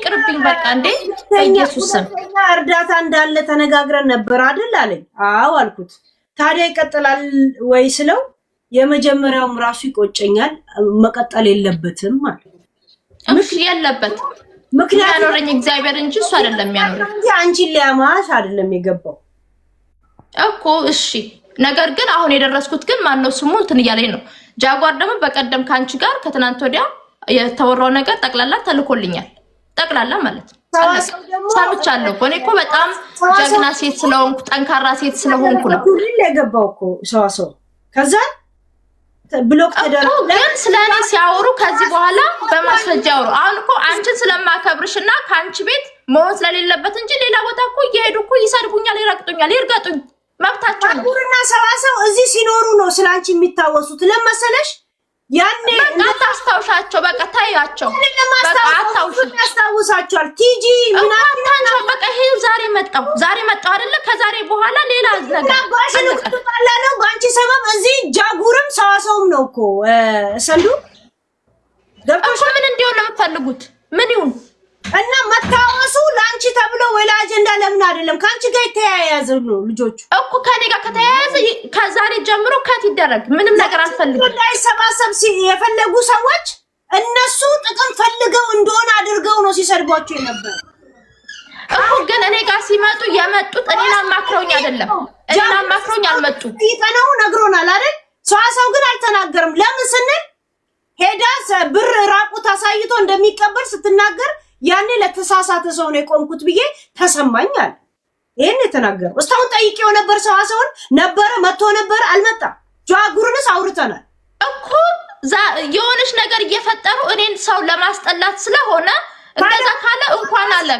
ይቅርብኝ በቃ እንዴ በኢየሱስ ስም እርዳታ እንዳለ ተነጋግረን ነበር አይደል አለኝ። አዎ አልኩት። ታዲያ ይቀጥላል ወይ ስለው የመጀመሪያውም ራሱ ይቆጨኛል መቀጠል የለበትም ማለት እሺ ያለበት ምክንያት ያኖረኝ እግዚአብሔር እንጂ እሱ አይደለም ያኖረኝ እንጂ አንቺን ሊያማሽ አይደለም የገባው እኮ እሺ ነገር ግን አሁን የደረስኩት ግን ማን ነው ስሙ እንትን እያለኝ ነው ጃጓር ደግሞ በቀደም ካንቺ ጋር ከትናንት ወዲያ የተወራው ነገር ጠቅላላ ተልኮልኛል ጠቅላላ ማለት ነው ሰምቻለሁ እኔ እኮ በጣም ጀግና ሴት ስለሆንኩ ጠንካራ ሴት ስለሆንኩ ነው የገባው እኮ ሰው ከዛ ብሎክ ተደረገ ግን ስለኔ ሲያወሩ ከዚህ በኋላ በማስረጃ ያወሩ አሁን እኮ አንቺን ስለማከብርሽና ካንቺ ቤት መሆን ስለሌለበት እንጂ ሌላ ቦታ እኮ እየሄዱ እኮ ይሰድቡኛል ይረግጡኛል ይርገጡኝ መብታቸው ነው ጉርና ሰባሰው እዚህ ሲኖሩ ነው ስላንቺ የሚታወሱት ለመሰለሽ ያኔ አታስታውሻቸው በቃ ታያቸው በቃ አታውሳቸዋል ቲጂ ምናምን በቃ ይሄ ዛሬ መጣው አይደለ ከዛሬ በኋላ ሌላ ነገር ነው ባንቺ ሰበብ እዚህ ጃጉርም ሰዋሰውም ነው እኮ ሰንዱ ገብቶሽ ምን እንዲሆን ነው የምትፈልጉት ምን ይሁን እና መታወሱ ላንቺ ተብሎ ወላ አጀንዳ ለምን አይደለም ካንቺ ጋር የተያያዘ ነው ልጆቹ እኮ ከኔ ጋር ከተያያዘ ከዛሬ ጀምሮ ከት ይደረግ ምንም ነገር አልፈልግም እንዳይሰባሰብ የፈለጉ ሰዎች እነሱ ጥቅም ፈልገው እንደሆነ አድርገው ነው ሲሰድቧቸው የነበረ እኮ ግን እኔ ጋር ሲመጡ የመጡት እኔና ማክረውኝ አይደለም እኔና ማክረውኝ አልመጡ ይፈነው ነግሮናል አይደል ሰዋሰው ግን አልተናገርም ለምን ስንል ሄዳ ብር ራቁት አሳይቶ እንደሚቀበል ስትናገር ያኔ ለተሳሳተ ሰው ነው የቆምኩት ብዬ ተሰማኛል ይሄን የተናገረው እስታውን ጠይቄው ነበር ሰዋሰውን ነበር መጥቶ ነበር አልመጣም ጃጉርንስ አውርተናል እኮ የሆነች ነገር እየፈጠሩ እኔን ሰው ለማስጠላት ስለሆነ እንደዛ ካለ እንኳን አለ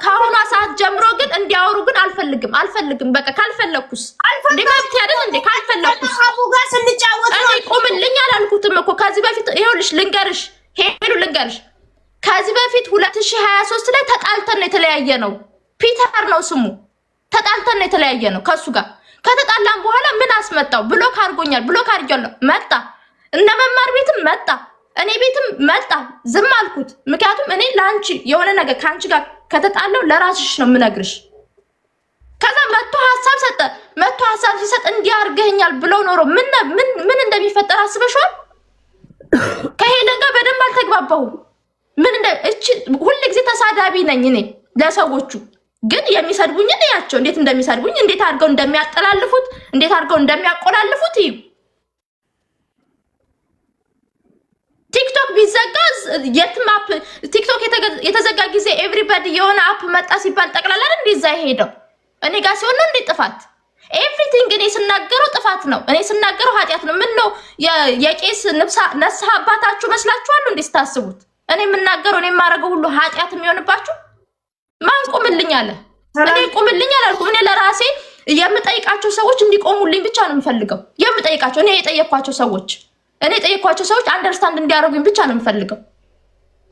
ካሁኑ ሰዓት ጀምሮ ግን እንዲያወሩ ግን አልፈልግም በቃ ካልፈለኩስ እንዴ መብት ያደል እንዴ ካልፈለኩስ አቡ ጋር ስንጫወት ነው ቆምልኝ አላልኩትም እኮ ከዚህ በፊት ይኸውልሽ ልንገርሽ ከዚህ በፊት 2023 ላይ ተጣልተን የተለያየ ነው ፒተር ነው ስሙ ተጣልተን የተለያየ ነው ከሱ ጋር ከተጣላን በኋላ ምን አስመጣው ብሎክ አድርጎኛል መጣ እና መማር ቤትም መጣ እኔ ቤትም መጣ ዝም አልኩት ምክንያቱም እኔ ላንቺ የሆነ ነገር ካንቺ ጋር ከተጣለው ለራስሽ ነው ምነግርሽ ከዛ መጥቶ ሐሳብ ሲሰጥ እንዲያርገኛል ብሎ ኖሮ ምን እንደሚፈጠር አስበሽዋል ከሄለን ጋር በደንብ አልተግባባሁም ምን እቺ ሁሉ ጊዜ ተሳዳቢ ነኝ እኔ ለሰዎቹ ግን የሚሰድቡኝ እንዴያቸው እንዴት እንደሚሰድቡኝ እንዴት አድርገው እንደሚያጠላልፉት እንዴት አድርገው እንደሚያቆላልፉት እዩ ቲክቶክ ቢዘጋ የትማፕ ቲክቶክ የተዘጋ ጊዜ ኤቭሪባዲ የሆነ አፕ መጣ ሲባል ጠቅላላ እንደዛ ይሄደው እኔ ጋር ሲሆን እንዴ ጥፋት ኤቭሪቲንግ እኔ ስናገረው ጥፋት ነው እኔ ስናገረው ኃጢያት ነው ምን ነው የቄስ ነስሐ አባታችሁ መስላችኋል እንዴ ስታስቡት እኔ የምናገረው እኔ የማረገው ሁሉ ኃጢያት የሚሆንባችሁ ማን ቆምልኝ አለ እኔ ቆምልኝ አላልኩ እኔ ለራሴ የምጠይቃቸው ሰዎች እንዲቆሙልኝ ብቻ ነው የምፈልገው የምጠይቃቸው እኔ የጠየኳቸው ሰዎች አንደርስታንድ እንዲያደርጉኝ ብቻ ነው የምፈልገው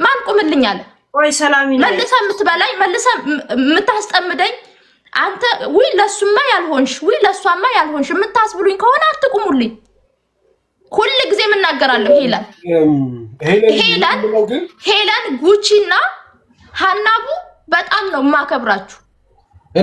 ማን ቆምልኝ አለ ወይ ሰላም ይላል መልሰ የምትበላኝ መልሰ የምታስጠምደኝ አንተ ወይ ለሱማ ያልሆንሽ የምታስብሉኝ ከሆነ አትቁሙልኝ ሁሉ ጊዜ ምናገራለሁ ሄለን ጉቺና ሐናቡ በጣም ነው ማከብራችሁ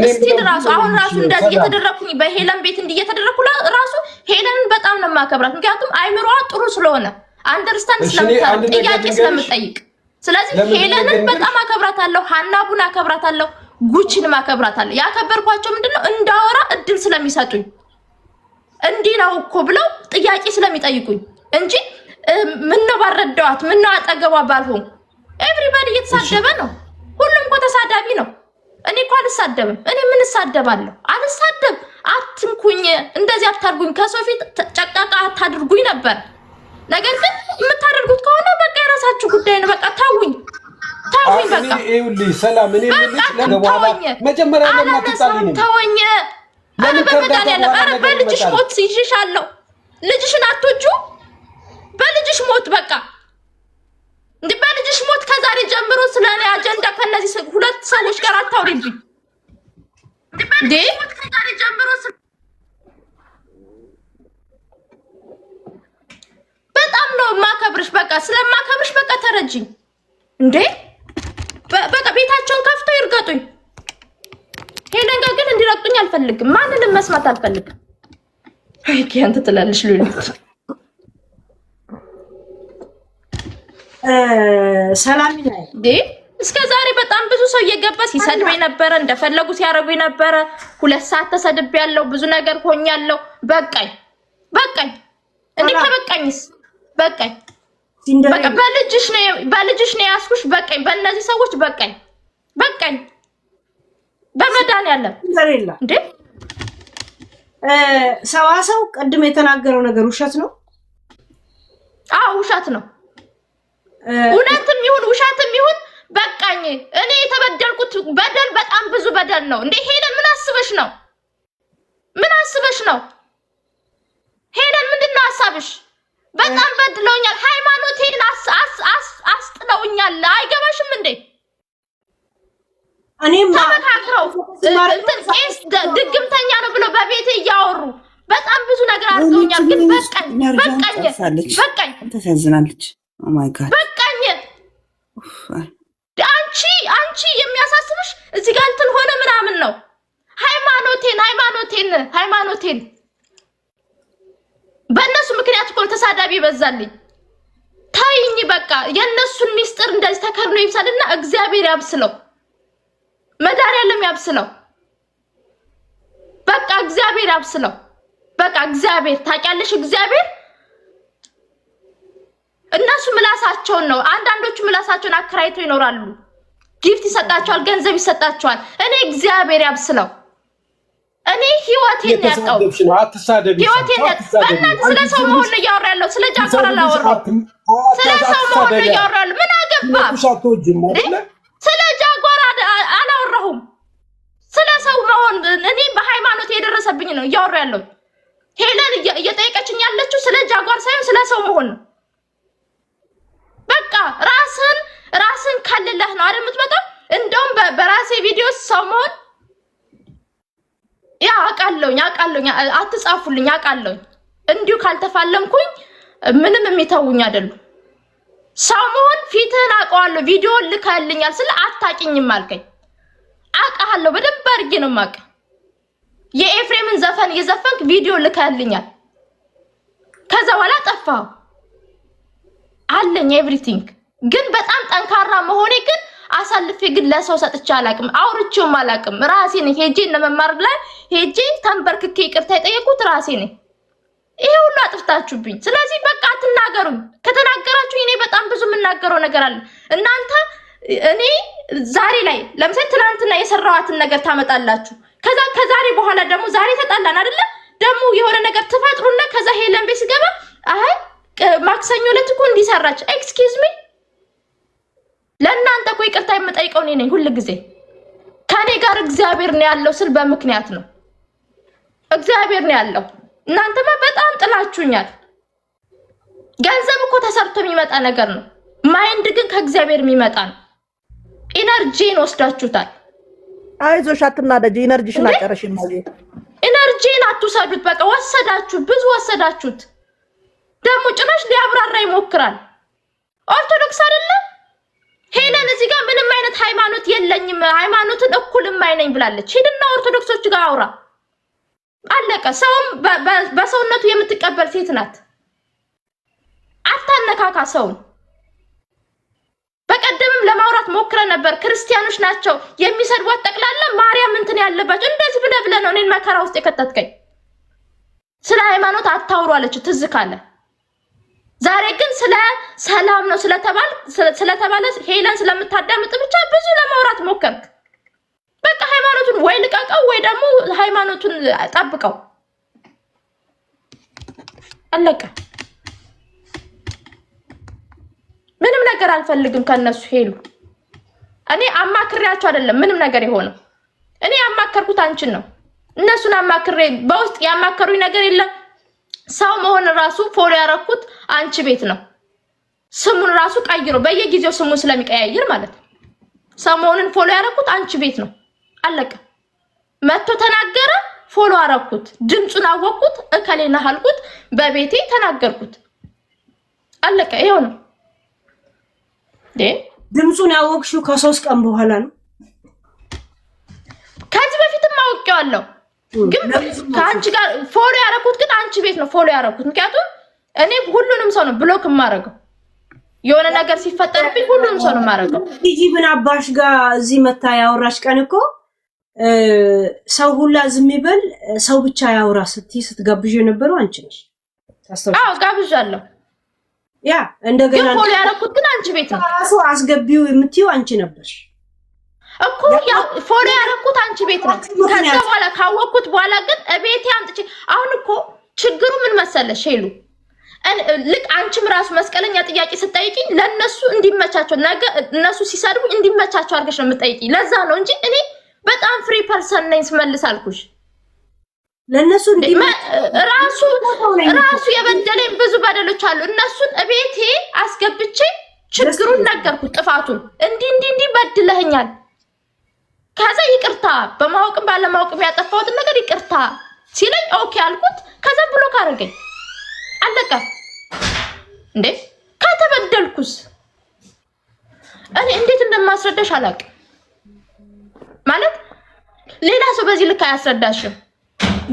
እስቲ ራሱ አሁን ራሱ እንደዚህ እየተደረኩኝ በሄለን ቤት እየተደረኩ ራሱ ሄለንን በጣም ነው ማከብራት ምክንያቱም አይምሮዋ ጥሩ ስለሆነ አንደርስታንድ ስለምታረግ ጥያቄ ስለምጠይቅ ስለዚህ ሄለንን በጣም አከብራታለሁ ሐናቡን አከብራታለሁ ጉቺን ማከብራታለሁ ያከበርኳቸው ምንድነው እንዳወራ እድል ስለሚሰጡኝ እንዲህ ነው እኮ ብለው ጥያቄ ስለሚጠይቁኝ እንጂ ምን ነው ባረዳዋት ምን ነው አጠገቧ ባልሆን ኤቭሪባዲ እየተሳደበ ነው ሁሉም እኮ ተሳዳቢ ነው እኔ እኮ አልሳደብም እኔ ምን እሳደባለሁ አልሳደብ አትንኩኝ እንደዚህ አታርጉኝ ከሰው ፊት ጨቃቃ አታድርጉኝ ነበር ነገር ግን የምታደርጉት ከሆነ በቃ የራሳችሁ ጉዳይ ነው በቃ ታውኝ በቃ ይኸውልሽ ሰላም እኔ ምንሽ ለበኋላ መጀመሪያ ለምን አትጣልኝ ታውኝ ኧረ በልጅሽ ሞት ይሽሻለሁ ልጅሽን አትወጁ በልጅሽ ሞት በቃ እንዴ በልጅሽ ሞት ከዛሬ ጀምሮ ስለኔ አጀንዳ ከነዚህ ሁለት ሰዎች ጋር አታውሪብኝ እንዴ ከዛሬ ጀምሮ በጣም ነው ማከብርሽ በቃ ስለማከብርሽ በቃ ተረጅኝ እንዴ በቃ ቤታ አልፈልግም። ማንንም መስማት አልፈልግም። አይ አንተ ትላለሽ ሉሊት። ሰላም ይላል እስከ ዛሬ በጣም ብዙ ሰው እየገባ ሲሰድበኝ ነበረ፣ እንደፈለጉ ሲያረጉኝ ነበረ። 2 ሰዓት ተሰድቤያለሁ፣ ብዙ ነገር ሆኛለሁ። በቃኝ እንዴ ከበቃኝስ በቃኝ። በቃ በልጅሽ ነው ያስኩሽ። በቃኝ በእነዚህ ሰዎች በቃኝ በመድኃኒዓለም እንዴ ሰዋሰው ቅድም የተናገረው ነገር ውሸት ነው። ውሸት ነው። እውነትም ይሁን ውሸትም ይሁን በቃኝ። እኔ የተበደልኩት በደል በጣም ብዙ በደል ነው። እንዴ ሄለን ምን አስበሽ ነው? ሄለን ምንድነው ሀሳብሽ? በጣም በድለውኛል። ሃይማኖቴን አስጥለውኛል። አይገባሽም እንዴ? እኔም ተመካክረው ቄስ ድግምተኛ ነው ብሎ በቤቴ እያወሩ በጣም ብዙ ነገር አድርገውኛል። ግን በቃኝ ተሰዝናለች። ኦ ማይ ጋድ በቃኝ። አንቺ የሚያሳስብሽ እዚህ ጋር እንትን ሆነ ምናምን ነው። ሃይማኖቴን በእነሱ ምክንያት እኮ ተሳዳቢ ይበዛልኝ። ታይኝ በቃ የእነሱን ሚስጥር እንደዚህ ተከርኖ ይብሳልና እግዚአብሔር ያብስለው፣ መድኃኒዓለም ያብስለው። በቃ እግዚአብሔር ያብስለው። በቃ እግዚአብሔር ታውቂያለሽ፣ እግዚአብሔር እነሱ ምላሳቸውን ነው። አንዳንዶቹ ምላሳቸውን አከራይተው ይኖራሉ። ጊፍት ይሰጣቸዋል፣ ገንዘብ ይሰጣቸዋል። እኔ እግዚአብሔር ያብስለው። እኔ ህይወቴን ያጣው ህይወቴን በእናትህ ስለ ሰው መሆን ነው እያወራ ያለው። ስለ ጃጓር አላወራሁም። ስለ ሰው መሆን ነው እያወራ ያለው። ምን አገባ? ስለ ጃጓር አላወራሁም። ስለ ሰው መሆን እኔ በሃይማኖት የደረሰብኝ ነው እያወራ ያለው። ሄለን እየጠየቀችኝ ያለችው ስለ ጃጓር ሳይሆን ስለ ሰው መሆን ነው። በቃ ራስን ከልለህ ነው አይደል የምትመጣው? እንደውም በራሴ ቪዲዮ ሰው መሆን አውቃለሁኝ። አትጻፉልኝ፣ አውቃለሁኝ። እንዲሁ ካልተፋለምኩኝ ምንም የሚተውኝ አይደሉም። ሰው መሆን ፊትህን አውቀዋለሁ። ቪዲዮ ልከልኛል ስለ አታውቂኝም አልከኝ። አውቃለሁ፣ በደንብ አድርጌ ነው የማውቀው። የኤፍሬምን ዘፈን እየዘፈንክ ቪዲዮ ልከልኛል። ከዛ በኋላ ጠፋው አለኝ ኤቭሪቲንግ። ግን በጣም ጠንካራ መሆኔ ግን አሳልፌ ግን ለሰው ሰጥቼ አላቅም፣ አውርቼውም አላቅም። ራሴ ነኝ ሄጄ ለመማር ላይ ሄጄ ተንበርክኬ ይቅርታ የጠየቁት ራሴ ነኝ። ይሄ ሁሉ አጥፍታችሁብኝ። ስለዚህ በቃ አትናገሩኝ። ከተናገራችሁ እኔ በጣም ብዙ የምናገረው ነገር አለ። እናንተ እኔ ዛሬ ላይ ለምሳሌ ትናንትና የሰራዋትን ነገር ታመጣላችሁ። ከዛ ከዛሬ በኋላ ደግሞ ዛሬ ተጣላን አይደለ? ደግሞ የሆነ ነገር ትፈጥሩና ከዛ ሄለን ቤት ሲገባ አይ ማክሰኞ ዕለት እኮ እንዲሰራች ኤክስኪውዝ ሚ። ለእናንተ እኮ ይቅርታ የምጠይቀው እኔ ነኝ ሁሉ ጊዜ። ከኔ ጋር እግዚአብሔር ነው ያለው ስል በምክንያት ነው። እግዚአብሔር ነው ያለው። እናንተማ በጣም ጥላችሁኛል። ገንዘብ እኮ ተሰርቶ የሚመጣ ነገር ነው። ማይንድ ግን ከእግዚአብሔር የሚመጣ ነው። ኢነርጂን ወስዳችሁታል። አይዞሽ አትናደጂ። ኢነርጂሽን አጨረሽም ማለት ኢነርጂን አትውሰዱት። በቃ ወሰዳችሁ፣ ብዙ ወሰዳችሁት። ደግሞ ጭራሽ ሊያብራራ ይሞክራል። ኦርቶዶክስ አይደለም ሄለን እዚህ ጋር ምንም አይነት ሃይማኖት የለኝም፣ ሃይማኖትን እኩል የማይነኝ ብላለች። ሄድና ኦርቶዶክሶች ጋር አውራ። አለቀ። ሰውም በሰውነቱ የምትቀበል ሴት ናት። አታነካካ ሰውን። በቀደምም ለማውራት ሞክረ ነበር። ክርስቲያኖች ናቸው የሚሰድቧት ጠቅላላ ማርያም እንትን ያለባቸው እንደዚህ ብለህ ነው እኔን መከራ ውስጥ የከተትከኝ። ስለ ሃይማኖት አታውሩ አለች ትዝ ካለ። ዛሬ ግን ስለ ሰላም ነው ስለተባለ ሄለን ስለምታዳምጥ ብቻ ብዙ ለማውራት ሞከርክ። በቃ ሃይማኖቱን ወይ ልቀቀው ወይ ደግሞ ሃይማኖቱን ጠብቀው። አለቀ። ምንም ነገር አልፈልግም ከነሱ ሄሉ። እኔ አማክሬያቸው አይደለም ምንም ነገር የሆነው። እኔ ያማከርኩት አንቺን ነው። እነሱን አማክሬ በውስጥ ያማከሩኝ ነገር የለም። ሰው መሆን ራሱ ፎሎ ያረኩት አንቺ ቤት ነው። ስሙን ራሱ ቀይሮ በየጊዜው ስሙን ስለሚቀያየር ማለት ነው። ሰው መሆንን ፎሎ ያረኩት አንቺ ቤት ነው። አለቀ። መጥቶ ተናገረ፣ ፎሎ አረኩት። ድምጹን አወቅኩት፣ እከሌና አልኩት፣ በቤቴ ተናገርኩት። አለቀ። ይሄው ነው። ድምጹን ያወቅሽው ከ3 ቀን በኋላ ነው። ከዚህ በፊትም አውቄዋለሁ። ግን ከአንቺ ጋር ፎሎ ያደረኩት ግን አንቺ ቤት ነው ፎሎ ያደረኩት። ምክንያቱም እኔ ሁሉንም ሰው ነው ብሎክ የማደርገው። የሆነ ነገር ሲፈጠርብኝ ሁሉንም ሰው ነው የማደርገው። ቲጂ ምን አባሽ ጋር እዚህ መታ ያወራሽ ቀን እኮ ሰው ሁላ ዝም ይበል ሰው ብቻ ያወራ ስትጋብዥ የነበረው አንቺ ነሽ። አዎ ጋብዣለሁ። ያ እንደገና ፎሎ ያደረኩት ግን አንቺ ቤት ነው። ራሱ አስገቢው የምትይው አንቺ ነበርሽ እኮ። ያው ፎሎ ያደረኩት አንቺ ቤት ነው። ከዛ በኋላ ካወቅኩት በኋላ ግን እቤቴ አምጥቼ አሁን እኮ ችግሩ ምን መሰለሽ ሄሉ፣ ልክ አንቺም ራሱ መስቀለኛ ጥያቄ ስትጠይቂኝ ለነሱ እንዲመቻቸው ነገ እነሱ ሲሰድቡኝ እንዲመቻቸው አድርገሽ ነው የምትጠይቂኝ። ለዛ ነው እንጂ እኔ በጣም ፍሪ ፐርሰን ነኝ ስመልስ አልኩሽ። ለነሱ ራሱ የበደለኝ ብዙ በደሎች አሉ። እነሱን እቤቴ አስገብቼ ችግሩን ነገርኩት፣ ጥፋቱን እንዲህ በድለኸኛል፣ ከዛ ይቅርታ በማወቅም ባለማወቅም ያጠፋሁትን ነገር ይቅርታ ሲለኝ ኦኬ አልኩት። ከዛ ብሎክ አደረገኝ። አለቀ እንዴ። ከተበደልኩስ እኔ እንዴት እንደማስረዳሽ አላውቅም። ማለት ሌላ ሰው በዚህ ልክ አያስረዳሽም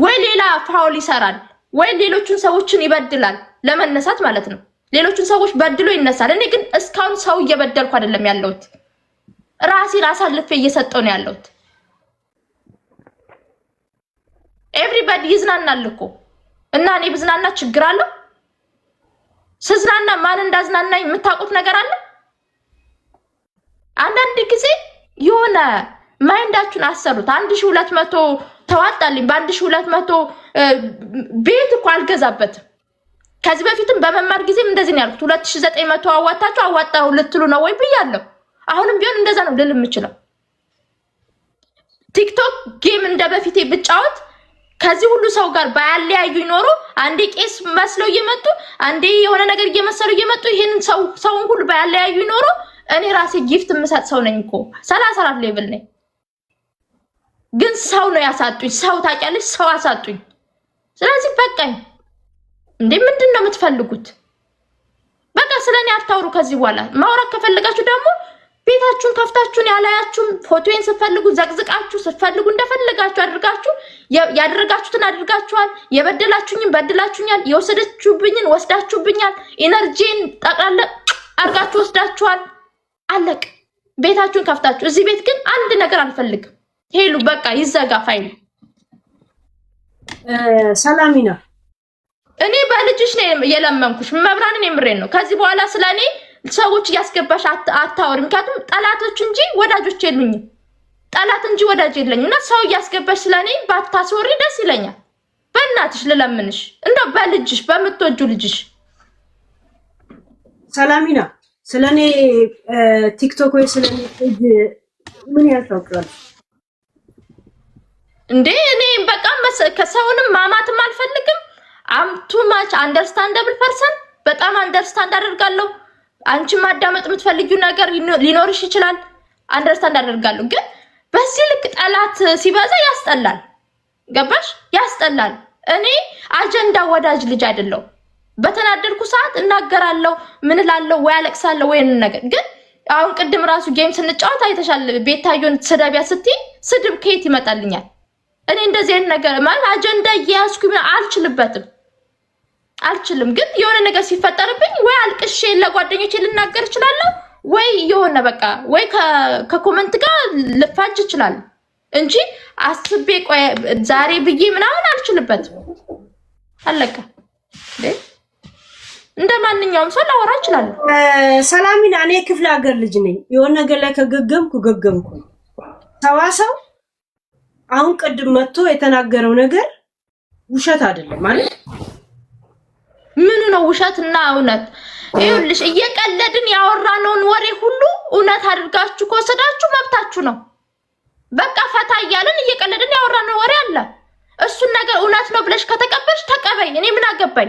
ወይ ሌላ ፋውል ይሰራል ወይ ሌሎቹን ሰዎችን ይበድላል ለመነሳት ማለት ነው። ሌሎቹን ሰዎች በድሎ ይነሳል። እኔ ግን እስካሁን ሰው እየበደልኩ አይደለም ያለሁት፣ ራሴን አሳልፌ እየሰጠው ነው ያለሁት። ኤቭሪባዲ ይዝናናል እኮ እና እኔ ብዝናና ችግር አለው? ስዝናና ማን እንዳዝናናኝ የምታውቁት ነገር አለ? አንዳንድ ጊዜ የሆነ ማይንዳችሁን አሰሩት። 1200 ተዋጣልኝ። በ1200 ቤት እኮ አልገዛበትም። ከዚህ በፊትም በመማር ጊዜም እንደዚህ ነው ያልኩት። 2900 አዋጣችሁ አዋጣው ልትሉ ነው ወይ ብያለሁ። አሁንም ቢሆን እንደዛ ነው ልል የምችለው። ቲክቶክ ጌም እንደበፊቴ ብጫወት ከዚህ ሁሉ ሰው ጋር ባያለያዩ ይኖሩ አንዴ ቄስ መስለው እየመጡ አንዴ የሆነ ነገር እየመሰሉ እየመጡ ይሄን ሰውን ሁሉ ባያለያዩ ይኖሩ እኔ ራሴ ጊፍት የምሰጥ ሰው ነኝ እኮ 34 ሌቭል ነኝ። ግን ሰው ነው ያሳጡኝ። ሰው ታውቂያለሽ፣ ሰው አሳጡኝ። ስለዚህ በቃኝ። እንዴ ምንድነው የምትፈልጉት? በቃ ስለኔ አታውሩ። ከዚህ በኋላ ማውራት ከፈለጋችሁ ደግሞ ቤታችሁን ከፍታችሁን ያላያችሁም ፎቶዬን ስትፈልጉ ዘቅዝቃችሁ ስትፈልጉ እንደፈለጋችሁ አድርጋችሁ ያደረጋችሁትን አድርጋችኋል። የበደላችሁኝን በድላችሁኛል። የወሰደችሁብኝን ወስዳችሁብኛል። ኢነርጂን ጠቅላላ አድርጋችሁ ወስዳችኋል። አለቅ። ቤታችሁን ከፍታችሁ እዚህ ቤት ግን አንድ ነገር አልፈልግም። ሄሉ በቃ ይዘጋ ፋይሉ። ሰላሚና እኔ በልጅሽ ነው የለመንኩሽ። መብራንን የምሬን ነው። ከዚህ በኋላ ስለኔ ሰዎች እያስገባሽ አታወሪ። ምክንያቱም ጠላቶች እንጂ ወዳጆች የሉኝም። ጠላት እንጂ ወዳጅ የለኝም። እና ሰው እያስገባሽ ስለኔ ባታስወሪ ደስ ይለኛል። በእናትሽ ልለምንሽ፣ እንደው በልጅሽ በምትወጁ ልጅሽ። ሰላሚና ስለኔ ቲክቶክ ወይ ስለኔ ፔጅ ምን ያልታውቃል እንዴ? እኔ በቃ ከሰውንም ማማትም አልፈልግም። አም ቱ ማች አንደርስታንደብል ፐርሰን። በጣም አንደርስታንድ አደርጋለሁ። አንቺ ማዳመጥ የምትፈልጊው ነገር ሊኖርሽ ይችላል። አንደርስታንድ አደርጋለሁ። ግን በዚህ ልክ ጠላት ሲበዛ ያስጠላል። ገባሽ? ያስጠላል። እኔ አጀንዳ ወዳጅ ልጅ አይደለሁ። በተናደድኩ ሰዓት እናገራለሁ፣ ምን እላለሁ፣ ወይ አለቅሳለሁ ወይ ነገር። ግን አሁን ቅድም ራሱ ጌም ስንጫወት አይተሻል። ቤታዮን ስደቢያ ስትይ ስድብ ከየት ይመጣልኛል? እኔ እንደዚህ አይነት ነገር ማለት አጀንዳ እያያዝኩኝ አልችልም። ግን የሆነ ነገር ሲፈጠርብኝ ወይ አልቅሼ ለጓደኞቼ ልናገር እችላለሁ፣ ወይ የሆነ በቃ ወይ ከኮመንት ጋር ልፋጅ እችላለሁ እንጂ አስቤ ቆይ ዛሬ ብዬ ምናምን አልችልበትም። አለቀ። እንደ ማንኛውም ሰው ላወራ እችላለሁ። ሰላሚና እኔ ክፍለ ሀገር ልጅ ነኝ። የሆነ ነገር ላይ ከገገምኩ ሰው አሁን ቅድም መጥቶ የተናገረው ነገር ውሸት አይደለም ማለት ምኑ ነው ውሸትና እውነት? ይኸውልሽ እየቀለድን ያወራነውን ወሬ ሁሉ እውነት አድርጋችሁ ከወሰዳችሁ መብታችሁ ነው። በቃ ፈታ እያልን እየቀለድን ያወራነው ወሬ አለ። እሱን ነገር እውነት ነው ብለሽ ከተቀበልሽ ተቀበይ። እኔ ምን አገባኝ?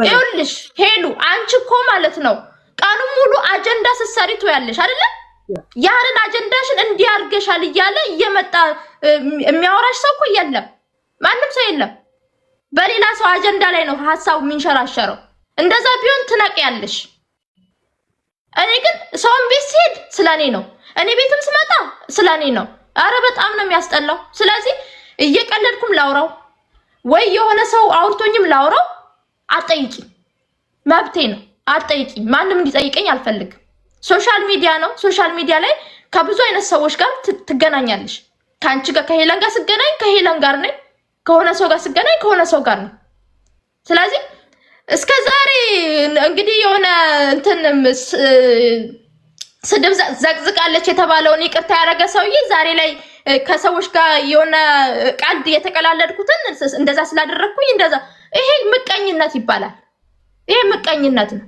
ይኸውልሽ ሄሉ አንቺ እኮ ማለት ነው ቀኑን ሙሉ አጀንዳ ስትሰሪ ትያለሽ አይደለ? ያንን አጀንዳሽን እንዲያርገሻል እያለ እየመጣ የሚያወራሽ ሰው እኮ የለም። ማንም ሰው የለም። በሌላ ሰው አጀንዳ ላይ ነው ሐሳቡ የሚንሸራሸረው። እንደዛ ቢሆን ትነቂያለሽ። እኔ ግን ሰውን ቤት ሲሄድ ስለኔ ነው፣ እኔ ቤትም ስመጣ ስለኔ ነው። አረ በጣም ነው የሚያስጠላው። ስለዚህ እየቀለድኩም ላውራው ወይ የሆነ ሰው አውርቶኝም ላውራው አጠይቂ መብቴ ነው አጠይቂ ማንንም እንዲጠይቀኝ አልፈልግም ሶሻል ሚዲያ ነው ሶሻል ሚዲያ ላይ ከብዙ አይነት ሰዎች ጋር ትገናኛለሽ ካንቺ ጋር ከሄለን ጋር ስገናኝ ከሄለን ጋር ነኝ ከሆነ ሰው ጋር ስገናኝ ከሆነ ሰው ጋር ነኝ ስለዚህ እስከ ዛሬ እንግዲህ የሆነ እንትን ስድብ ዘቅዝቃለች የተባለውን ይቅርታ ያረገ ሰውዬ ዛሬ ላይ ከሰዎች ጋር የሆነ ቀልድ የተቀላለድኩትን እንደዛ ስላደረኩኝ እንደዛ ይሄ ምቀኝነት ይባላል ይሄ ምቀኝነት ነው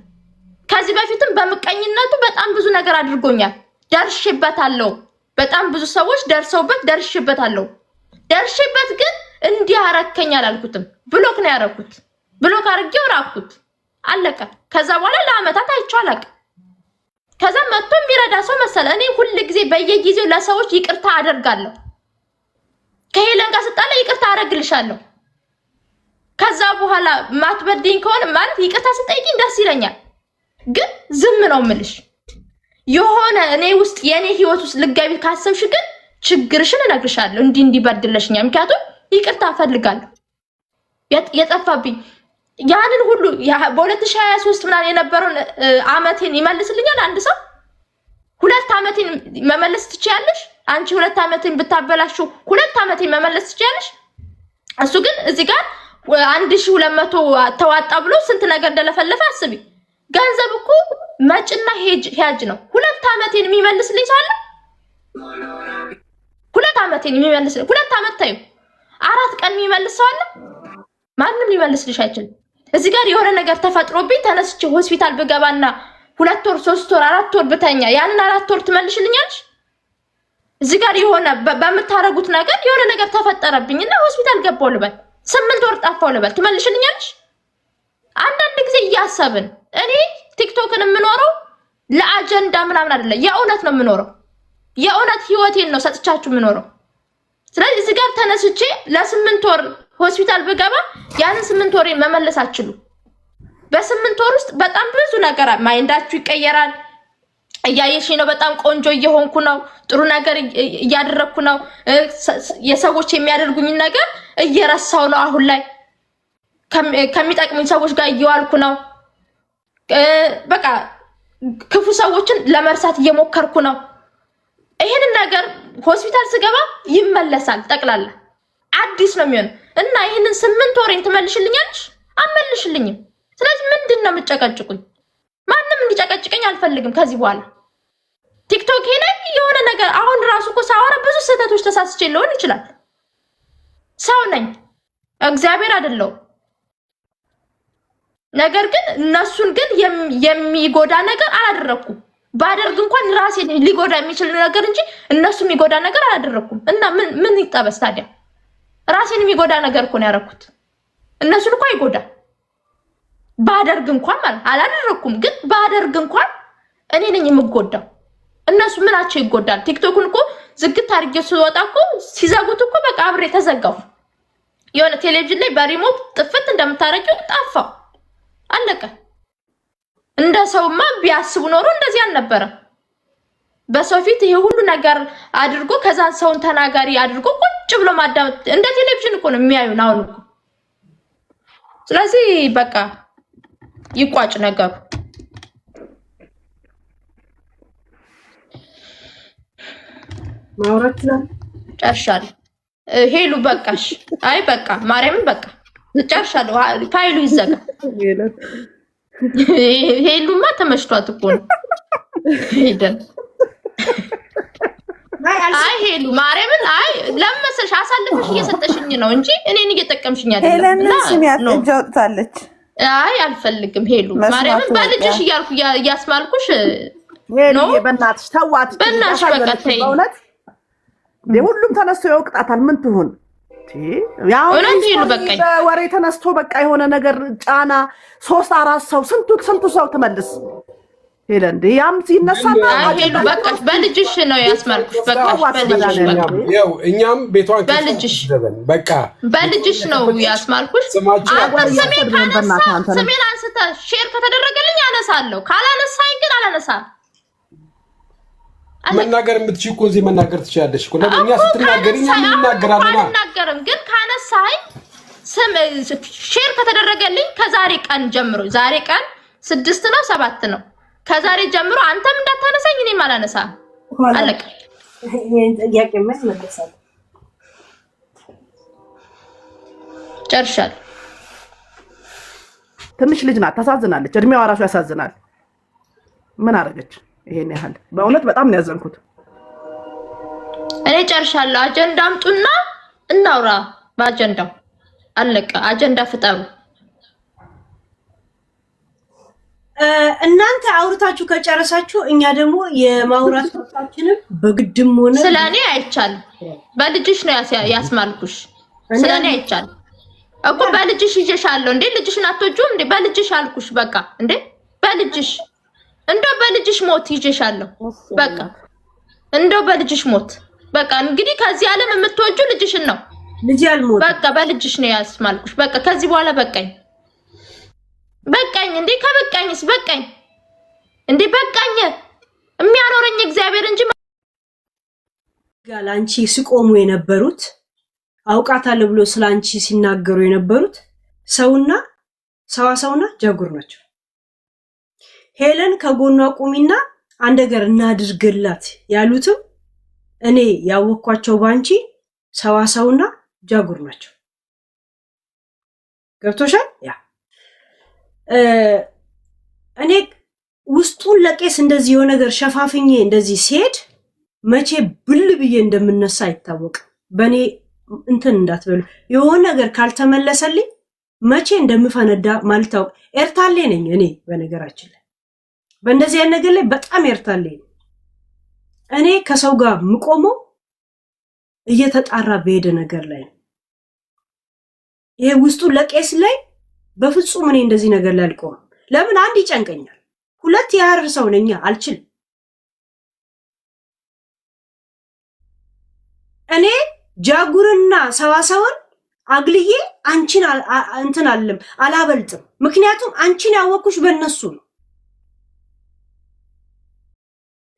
ከዚህ በፊትም በምቀኝነቱ በጣም ብዙ ነገር አድርጎኛል ደርሽበታለሁ በጣም ብዙ ሰዎች ደርሰውበት ደርሽበታለሁ ደርሽበት ግን እንዲህ አረከኛል አልኩትም ብሎክ ነው ያረኩት ብሎክ አርጌው ራኩት አለቀ ከዛ በኋላ ለአመታት አይቻላቅ ከዛ መጥቶ የሚረዳ ሰው መሰለ እኔ ሁሉ ጊዜ በየጊዜው ለሰዎች ይቅርታ አደርጋለሁ ከሄለን ጋር ስጣለ ይቅርታ አደርግልሻለሁ ከዛ በኋላ ማትበድኝ ከሆነ ማለት ይቅርታ ስጠይቂኝ ደስ ይለኛል ግን ዝም ነው ምልሽ የሆነ እኔ ውስጥ የኔ ህይወት ውስጥ ልጋቢ ካሰብሽ ግን ችግርሽን እነግርሻለሁ እንዲ በድለሽኛ ምክንያቱም ይቅርታ ፈልጋለሁ የጠፋብኝ ያንን ሁሉ በ2023 ምናምን የነበረውን አመቴን ይመልስልኛል አንድ ሰው 2 አመቴን መመለስ ትችያለሽ አንቺ 2 አመቴን ብታበላሹ 2 አመቴን መመለስ ትችያለሽ እሱ ግን እዚህ ጋር 1200 ተዋጣ ብሎ ስንት ነገር እንደለፈለፈ አስቢ ገንዘብ እኮ መጭና ሄጅ ነው 2 አመቴን የሚመልስልኝ ሰው አለ 2 አመቴን የሚመልስልኝ 2 አመት ታዩ 4 ቀን የሚመልስ ሰው አለ ማንንም ሊመልስልሽ አይችልም እዚህ ጋር የሆነ ነገር ተፈጥሮብኝ ተነስቼ ሆስፒታል ብገባና 2 ወር 3 ወር 4 ወር ብተኛ ያንን 4 ወር ትመልሽልኛለሽ እዚህ ጋር የሆነ በመታረጉት ነገር የሆነ ነገር ተፈጠረብኝና ሆስፒታል ገባው ልበል 8 ወር ጣፋው ልበል ትመልሽልኛለሽ አንዳንድ ጊዜ ያያሰብን እኔ ቲክቶክን የምኖረው ለአጀንዳ ምናምን አይደለም የእውነት ነው የምኖረው የእውነት ህይወቴን ነው ሰጥቻችሁ የምኖረው ስለዚህ እዚህ ጋር ተነስቼ ለ8 ወር ሆስፒታል ብገባ ያንን 8 ወር መመለስ አችሉ በ8 ወር ውስጥ በጣም ብዙ ነገር ማይንዳችሁ ይቀየራል እያየሽ ነው በጣም ቆንጆ እየሆንኩ ነው ጥሩ ነገር እያደረኩ ነው የሰዎች የሚያደርጉኝ ነገር እየረሳው ነው አሁን ላይ ከሚጠቅሙኝ ሰዎች ጋር እየዋልኩ ነው በቃ ክፉ ሰዎችን ለመርሳት እየሞከርኩ ነው ይሄን ነገር ሆስፒታል ስገባ ይመለሳል ጠቅላላ አዲስ ነው የሚሆነው እና ይሄንን 8 ወሬን ትመልሽልኛለሽ አመልሽልኝም ስለዚህ ምንድነው የምጨቀጭቁኝ ማንንም እንዲጨቀጭቀኝ አልፈልግም ከዚህ በኋላ ቲክቶክ ላይ የሆነ ነገር አሁን ራሱ እኮ ሳወራ ብዙ ስህተቶች ተሳስቼ ሊሆን ይችላል ሰው ነኝ እግዚአብሔር አይደለም ነገር ግን እነሱን ግን የሚጎዳ ነገር አላደረኩም ባደርግ እንኳን ራሴን ሊጎዳ የሚችል ነገር እንጂ እነሱ የሚጎዳ ነገር አላደረኩም እና ምን ይጣበስ ታዲያ ራሴን የሚጎዳ ነገር እኮ ነው ያደረኩት እነሱን እኮ አይጎዳ ባደርግ እንኳን ማለት አላደረኩም ግን ባደርግ እንኳን እኔ ነኝ የምጎዳው እነሱ ምናቸው ይጎዳል ቲክቶክን እኮ ዝግት አድርጌ ስወጣ እኮ ሲዘጉት እኮ በቃ አብሬ ተዘጋው የሆነ ቴሌቪዥን ላይ በሪሞት ጥፍት እንደምታረቂው ጣፋው አለቀ እንደ ሰውማ ቢያስቡ ኖሮ እንደዚህ አልነበረ በሰው ፊት ይሄ ሁሉ ነገር አድርጎ ከዛን ሰውን ተናጋሪ አድርጎ ቁጭ ብሎ ማዳመጥ እንደ ቴሌቪዥን እኮ ነው የሚያዩን አሁን እኮ ስለዚህ በቃ ይቋጭ ነገሩ ማውራትና ጨርሻለሁ ሄሉ በቃሽ አይ በቃ ማርያምን በቃ ጨርሻለሁ ፋይሉ ይዘጋ ሄሉማ ተመሽቷት እኮ ነው ሄደን አይ ሄሉ ማርያምን አይ ለምሰሽ አሳልፈሽ እየሰጠሽኝ ነው እንጂ እኔን እየጠቀምሽኝ አይደለም ሄለን ስሚያት እጅ አውጥታለች አይ አልፈልግም ሄሉ ማርያምን ባልጅሽ እያልኩ ያስማልኩሽ ነው በእናትሽ ተዋት በእናትሽ በቃ ተይ በእውነት ሁሉም ተነስቶ ይወቅጣታል ምን ትሆን ያው ወሬ ተነስቶ በቃ የሆነ ነገር ጫና 3-4 ሰው ስንቱ ሰው ትመልስ ሄለን ያም ሲነሳና ሄሉ በቃ በልጅሽ ነው ያስማልኩሽ በቃ በልጅሽ ያው እኛም ቤቷን በልጅሽ በቃ በልጅሽ ነው ያስማልኩሽ ስሜን አንስተ ሼር ከተደረገልኝ አነሳለሁ ካላነሳኝ ግን መናገር የምትችይ እኮ እዚህ መናገር ትችያለሽ እኮ ለኛ ስትናገሪኝ እናገራለና አልናገርም ግን ካነሳኝ ሼር ከተደረገልኝ ከዛሬ ቀን ጀምሮ ዛሬ ቀን 6 ነው 7 ነው ከዛሬ ጀምሮ አንተም እንዳታነሳኝ እኔም አላነሳ አለቀ ጥያቄ መልሰል ጨርሻል ትንሽ ልጅ ናት ታሳዝናለች እድሜዋ ራሱ ያሳዝናል ምን አረገች ይሄን ያህል በእውነት በጣም ነው ያዘንኩት እኔ ጨርሻለሁ አጀንዳ አምጡና እናውራ በአጀንዳው አለቀ አጀንዳ ፍጠሩ እናንተ አውርታችሁ ከጨረሳችሁ እኛ ደግሞ የማውራት ወጣችንን በግድም ሆነ ስለኔ አይቻልም በልጅሽ ነው ያስማልኩሽ ስለኔ አይቻልም እኮ በልጅሽ ይጀሻለሁ እንዴ ልጅሽን አትወጂም እንዴ በልጅሽ አልኩሽ በቃ እንዴ በልጅሽ እንደው በልጅሽ ሞት ይጀሻለሁ በቃ እንደው በልጅሽ ሞት በቃ እንግዲህ ከዚህ ዓለም የምትወጂው ልጅሽን ነው ልጅ ያልሞት በቃ በልጅሽ ነው ያስማልኩሽ በቃ ከዚህ በኋላ በቃኝ እንዴ ከበቃኝስ በቃኝ እንዴ በቃኝ የሚያኖረኝ እግዚአብሔር እንጂ ጋላንቺ ሲቆሙ የነበሩት አውቃታለሁ ብሎ ስላንቺ ሲናገሩ የነበሩት ሰዋሰውና ጃጉር ናቸው ሄለን ከጎኗ ቁሚና አንድ ነገር እናድርግላት ያሉትም እኔ ያወኳቸው ባንቺ ሰዋሰውና ጃጉር ናቸው ገብቶሻል ያ እኔ ውስጡን ለቄስ እንደዚህ የሆነ ነገር ሸፋፍኜ እንደዚህ ሲሄድ መቼ ብል ብዬ እንደምነሳ አይታወቅም በኔ እንትን እንዳትበሉ የሆነ ነገር ካልተመለሰልኝ መቼ እንደምፈነዳ ማልታው ኤርታሌ ነኝ እኔ በነገራችን ላይ በእንደዚህ አይነት ነገር ላይ በጣም ኤርታሌ ነኝ እኔ ከሰው ጋር ምቆመው እየተጣራ በሄደ ነገር ላይ ይሄ ውስጡ ለቄስ ላይ በፍጹም እኔ እንደዚህ ነገር ላይ አልቆም ለምን አንድ ይጨንቀኛል ሁለት ያህር ሰው ነኝ አልችል እኔ ጃጉርና ሰዋሰውን አግልዬ አንቺን እንትን አለም አላበልጥም ምክንያቱም አንቺን ያወኩሽ በእነሱ ነው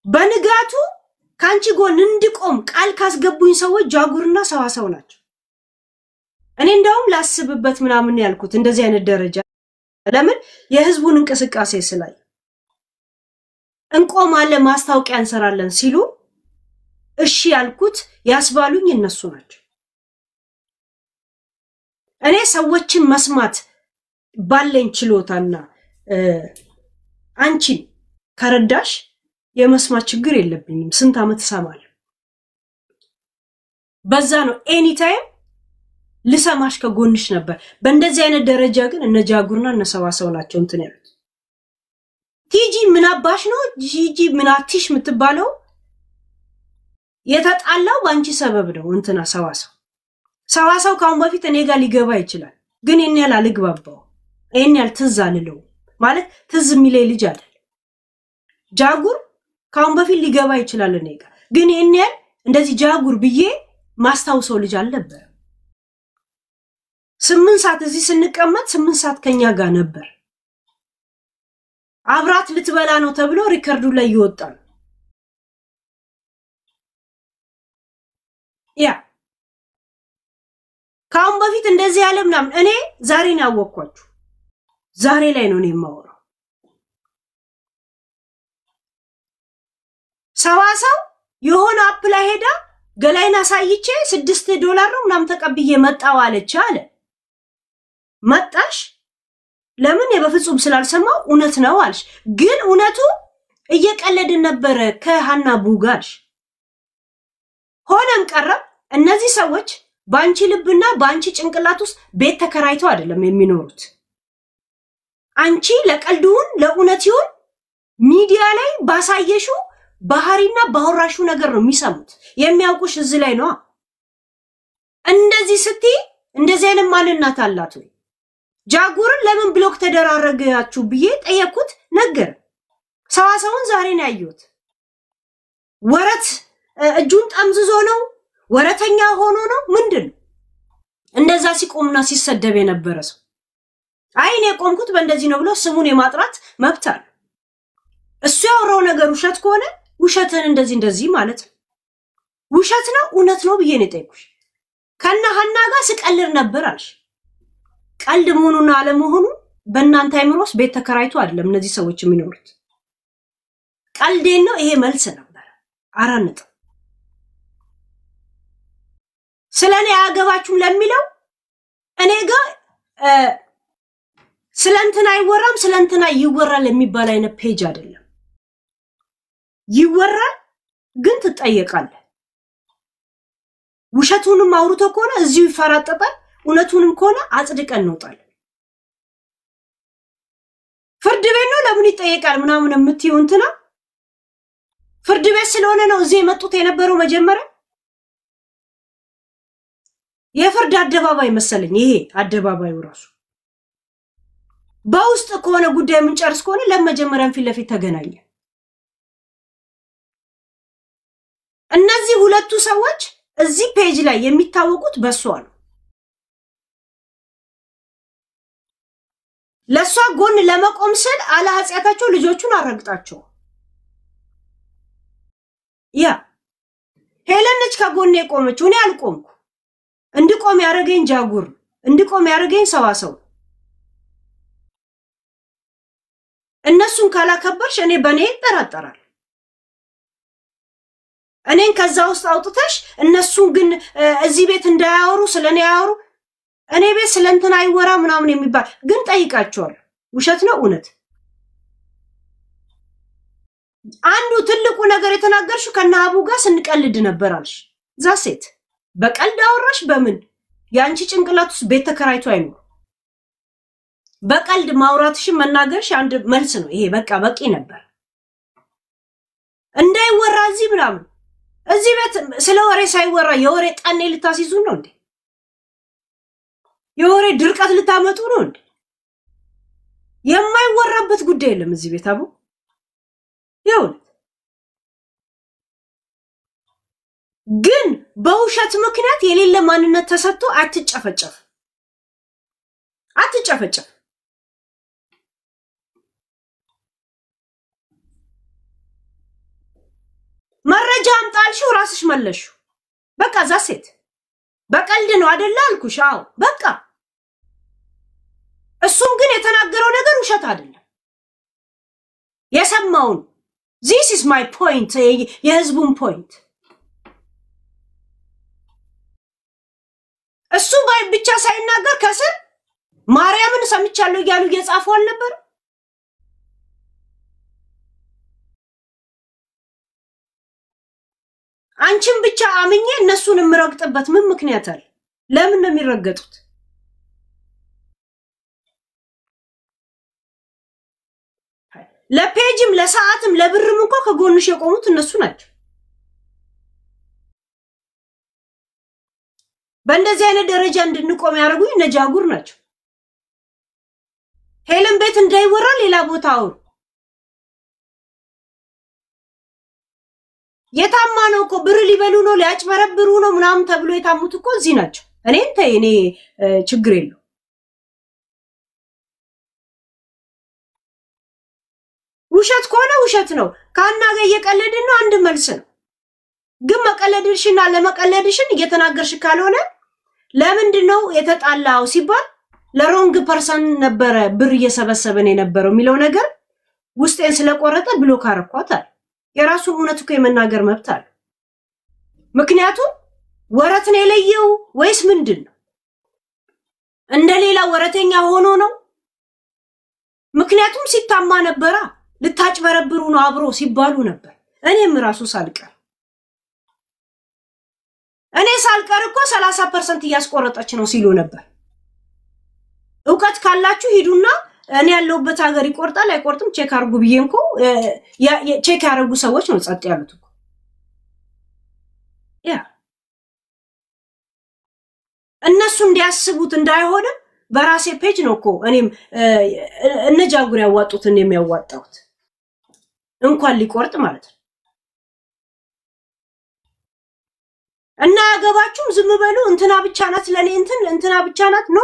በንጋቱ ካንቺ ጎን እንድቆም ቃል ካስገቡኝ ሰዎች ጃጉርና ሰዋሰው ናቸው እኔ እንደውም ላስብበት ምናምን ያልኩት እንደዚህ አይነት ደረጃ ለምን የህዝቡን እንቅስቃሴ ስላይ እንቆማለን ማስታወቂያ እንሰራለን ሲሉ እሺ ያልኩት ያስባሉኝ እነሱ ናቸው እኔ ሰዎችን መስማት ባለኝ ችሎታና አንቺ ከረዳሽ የመስማት ችግር የለብኝም ስንት አመት ሰማል በዛ ነው ኤኒ ታይም ልሰማሽ ከጎንሽ ነበር በእንደዚህ አይነት ደረጃ ግን እነ ጃጉርና እነ ሰዋሰው ናቸው እንትን ያሉት ቲጂ ምን አባሽ ነው ጂጂ ምን አትሽ የምትባለው የተጣላው ባንቺ ሰበብ ነው እንትና ሰዋሰው ካሁን በፊት እኔ ጋር ሊገባ ይችላል ግን እኔ ያለ አልግባባው እኔ ያል ትዝ አልለው ማለት ትዝ የሚለኝ ልጅ አይደል ጃጉር ካሁን በፊት ሊገባ ይችላል እኔ ጋር ግን እኔ ያል እንደዚህ ጃጉር ብዬ ማስታውሰው ልጅ አልነበር 8 ሰዓት እዚህ ስንቀመጥ 8 ሰዓት ከኛ ጋር ነበር አብራት ልትበላ ነው ተብሎ ሪከርዱ ላይ ይወጣል ያ ካሁን በፊት እንደዚህ ያለ ምናምን እኔ ዛሬ ነው ያወቅኳችሁ ዛሬ ላይ ነው እኔ የማወራው ሰዋሰው የሆነ አፕ ላይ ሄዳ ገላይና ሳይቼ $6 ነው ምናምን ተቀብዬ መጣው አለች አለ መጣሽ ለምን በፍጹም ስላልሰማው እውነት ነው አልሽ ግን እውነቱ እየቀለድን ነበር ከሃና ቡጋሽ ሆነም ቀረብ እነዚህ ሰዎች ባንቺ ልብና ባንቺ ጭንቅላት ውስጥ ቤት ተከራይተው አይደለም የሚኖሩት አንቺ ለቀልዱን ለኡነቲውን ሚዲያ ላይ ባሳየሹ ባህሪና ባወራሹ ነገር ነው የሚሰሙት የሚያውቁሽ እዚህ ላይ ነው እንደዚህ ስትይ እንደዚህ አይነት ማንነት አላት ወይ ጃጉርን ለምን ብሎክ ተደራረጋችሁ ብዬ ጠየቁት ነገር ሰዋሰውን ዛሬ ነው ያዩት ወረት እጁን ጠምዝዞ ነው ወረተኛ ሆኖ ነው ምንድን እንደዛ ሲቆምና ሲሰደብ የነበረ ሰው አይኔ ቆምኩት በእንደዚህ ነው ብሎ ስሙን የማጥራት መብት አለ እሱ ያወራው ነገር ውሸት ከሆነ ውሸትን እንደዚህ ማለት ውሸት ነው እውነት ነው ብዬ ነው ጠይቁሽ ከና ሐና ጋር ስቀልር ነበር አልሽ ቀልድ መሆኑና አለመሆኑ በእናንተ አይምሮስ ቤት ተከራይቶ አይደለም እነዚህ ሰዎች የሚኖሩት ቀልዴን ነው ይሄ መልስ ነበር አራንጥ ስለኔ ያገባችሁም ለሚለው እኔ ጋር ስለንተና ይወራም ስለንተና ይወራል የሚባል አይነት ፔጅ አይደለም ይወራል ግን ትጠየቃለህ ውሸቱንም አውርቶ ከሆነ እዚሁ ይፈራጠጣል እውነቱንም ከሆነ አጽድቀን እንወጣለን ፍርድ ቤት ነው ለምን ይጠየቃል ምናምን የምትይው እንትና ፍርድ ቤት ስለሆነ ነው እዚህ የመጡት የነበረው መጀመሪያ የፍርድ አደባባይ መሰለኝ ይሄ አደባባዩ ራሱ በውስጥ ከሆነ ጉዳይ ምን ጨርስ ከሆነ ለመጀመሪያም ፊት ለፊት ተገናኘ እነዚህ ሁለቱ ሰዎች እዚህ ፔጅ ላይ የሚታወቁት በሷ ነው ለሷ ጎን ለመቆም ስል አለ ኃጢያታቸው ልጆቹን አረግጣቸው ያ ሄለን ነች ከጎን የቆመችው እኔ አልቆምኩ እንድቆም ያረገኝ ጃጉር እንድቆም ያረገኝ ሰዋሰው እነሱን ካላከበርሽ እኔ በኔ ተራጠራል እኔን ከዛ ውስጥ አውጥተሽ እነሱን ግን እዚህ ቤት እንዳያወሩ ስለኔ ያወሩ እኔ ቤት ስለንተና አይወራ ምናምን የሚባል ግን ጠይቃቸዋል ውሸት ነው እውነት አንዱ ትልቁ ነገር የተናገርሽው ከነአቡ ጋር ስንቀልድ ነበር አልሽ ዛሴት በቀልድ አወራሽ በምን ያንቺ ጭንቅላቱስ ቤት ተከራይቶ አይኖር በቀልድ ማውራትሽን መናገርሽ አንድ መልስ ነው ይሄ በቃ በቂ ነበር እንዳይወራ እዚህ ምናምን እዚህ ቤት ስለ ወሬ ሳይወራ የወሬ ጣኔ ልታስይዙ ነው እንዴ የወሬ ድርቀት ልታመጡ ነው እንዴ የማይወራበት ጉዳይ የለም እዚህ ቤት አቡ ይሁን ግን በውሸት ምክንያት የሌለ ማንነት ተሰጥቶ አትጨፈጨፍ መረጃ አምጣልሽው ራስሽ መለሹ በቃ ዛሴት በቀልድ ነው አይደል አልኩሽ አው በቃ እሱም ግን የተናገረው ነገር ውሸት አይደለም የሰማውን this is my point የህዝቡን point እሱ ባይ ብቻ ሳይናገር ከስር ማርያምን ሰምቻለሁ ያሉ እየጻፉ አልነበር አንቺም ብቻ አምኜ እነሱን ምረግጥበት ምን ምክንያት አለ ለምን ነው የሚረገጡት ለፔጅም ለሰዓትም ለብርም እንኳን ከጎንሽ የቆሙት እነሱ ናቸው በእንደዚህ አይነት ደረጃ እንድንቆም ያደርጉኝ ነጃጉር ናቸው ሄለን ቤት እንዳይወራ ሌላ ቦታ አውሩ የታማ ነው እኮ ብር ሊበሉ ነው ሊያጭበረብሩ ነው ምናምን ተብሎ የታሙት እኮ እዚህ ናቸው እኔ ችግር የለው ውሸት ከሆነ ውሸት ነው ካና ጋር እየቀለድን ነው አንድ መልስ ነው ግን መቀለድሽና ለመቀለድሽን እየተናገርሽ ካልሆነ ለምንድነው የተጣላው ሲባል ለሮንግ ፐርሰን ነበረ ብር እየሰበሰበን የነበረው የሚለው ነገር ውስጤን ስለቆረጠ ብሎክ አረኳታል የራሱን እውነት እኮ የመናገር መብት አለ ምክንያቱም ወረት ነው የለየው ወይስ ምንድነው እንደሌላ ወረተኛ ሆኖ ነው ምክንያቱም ሲታማ ነበራ ልታጭበረብሩ ነው አብሮ ሲባሉ ነበር እኔም ራሱ ሳልቀር እኮ 30% እያስቆረጠች ነው ሲሉ ነበር ዕውቀት ካላችሁ ሂዱና እኔ ያለውበት ሀገር ይቆርጣል አይቆርጥም ቼክ አርጉ ብዬንኮ ቼክ ያረጉ ሰዎች ነው ጸጥ ያሉት እኮ ያ እነሱ እንዲያስቡት እንዳይሆነ በራሴ ፔጅ ነው እኮ እኔም እነጃጉር ያዋጡትን የሚያዋጣውት እንኳን ሊቆርጥ ማለት ነው እና ያገባችሁም ዝም በሉ እንትና ብቻ ናት ለኔ እንትና ብቻ ናት ኖ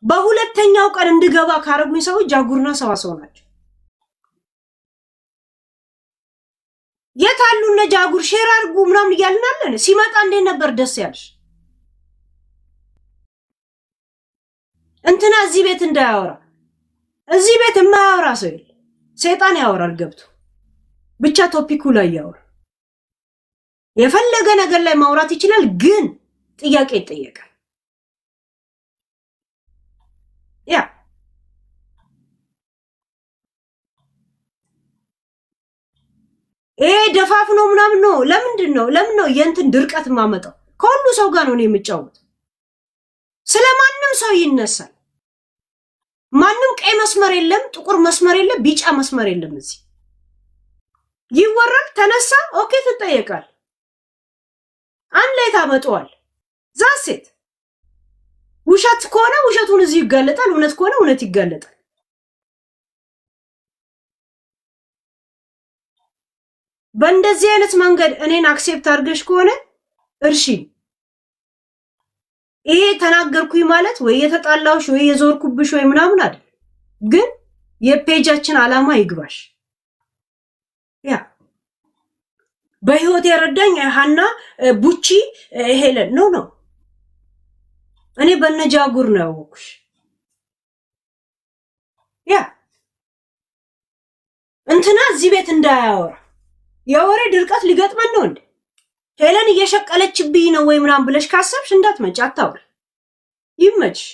በሁለተኛው ቀን እንድገባ ካረጉኝ ሰዎች ጃጉርና ሰዋሰው ናቸው። የታሉ እነ ጃጉር ሼር አድርጉ ምናምን እያልናለን። ሲመጣ እንዴት ነበር ደስ ያለሽ? እንትና እዚህ ቤት እንዳያወራ እዚህ ቤት የማያወራ ሰው የለ። ሰይጣን ያወራል ገብቶ ብቻ ቶፒኩ ላይ ያወራ። የፈለገ ነገር ላይ ማውራት ይችላል፣ ግን ጥያቄ ይጠየቃል። ያ ደፋፍ ነው ምናምን ነው። ለምን ነው የእንትን ድርቀት ማመጣው? ከሁሉ ሰው ጋር ነው የምጫወት። ስለማንም ሰው ይነሳል። ማንም ቀይ መስመር የለም፣ ጥቁር መስመር የለም፣ ቢጫ መስመር የለም። እዚህ ይወራል። ተነሳ ኦኬ ትጠየቃል። አንድ ላይ ታመጣዋል። ዛሴት ውሸት ከሆነ ውሸቱን እዚህ ይጋለጣል፣ እውነት ከሆነ እውነት ይጋለጣል። በእንደዚህ አይነት መንገድ እኔን አክሴፕት አድርገሽ ከሆነ እርሺ። ይሄ ተናገርኩኝ ማለት ወይ የተጣላውሽ ወይ የዞርኩብሽ ወይ ምናምን አይደል። ግን የፔጃችን አላማ ይግባሽ። ያ በህይወት ያረዳኝ ሃና ቡቺ ሄለን ነው። እኔ በነጃጉር ነው ያወኩሽ። ያ እንትና እዚህ ቤት እንዳያወራ የወሬ ድርቀት ሊገጥመን ነው እንዴ? ሄለን እየሸቀለችብኝ ነው ወይ ምናምን ብለሽ ካሰብሽ እንዳትመጪ፣ አታውሪ። ይመችሽ።